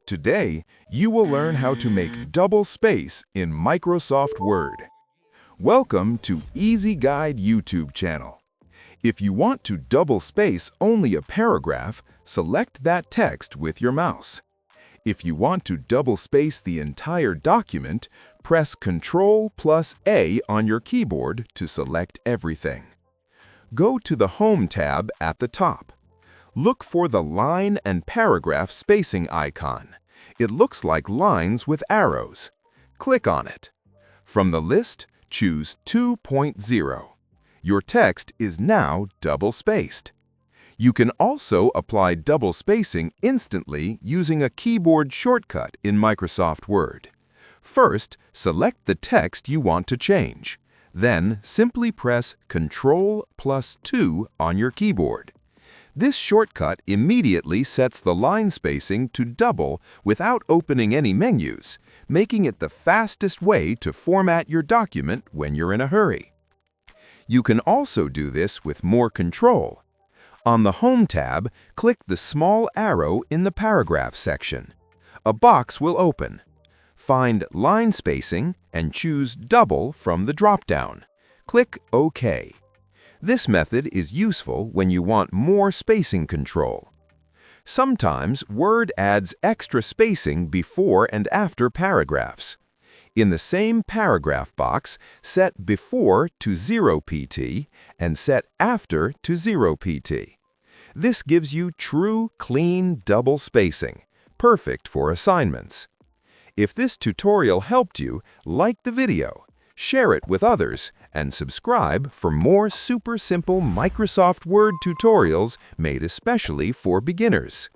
Today, you will learn how to make double space in Microsoft Word. Welcome to Easy Guide YouTube channel. If you want to double space only a paragraph, select that text with your mouse. If you want to double space the entire document, press Ctrl plus A on your keyboard to select everything. Go to the Home tab at the top. Look for the line and paragraph spacing icon. It looks like lines with arrows. Click on it. From the list, choose 2.0. Your text is now double-spaced. You can also apply double spacing instantly using a keyboard shortcut in Microsoft Word. First, select the text you want to change. Then, simply press Ctrl plus 2 on your keyboard. This shortcut immediately sets the line spacing to double without opening any menus, making it the fastest way to format your document when you're in a hurry. You can also do this with more control. On the Home tab, click the small arrow in the Paragraph section. A box will open. Find Line Spacing and choose Double from the drop-down. Click OK. This method is useful when you want more spacing control. Sometimes Word adds extra spacing before and after paragraphs. In the same paragraph box, set Before to 0 pt and set After to 0 pt. This gives you true, clean double spacing, perfect for assignments. If this tutorial helped you, like the video, share it with others, and subscribe for more super simple Microsoft Word tutorials made especially for beginners.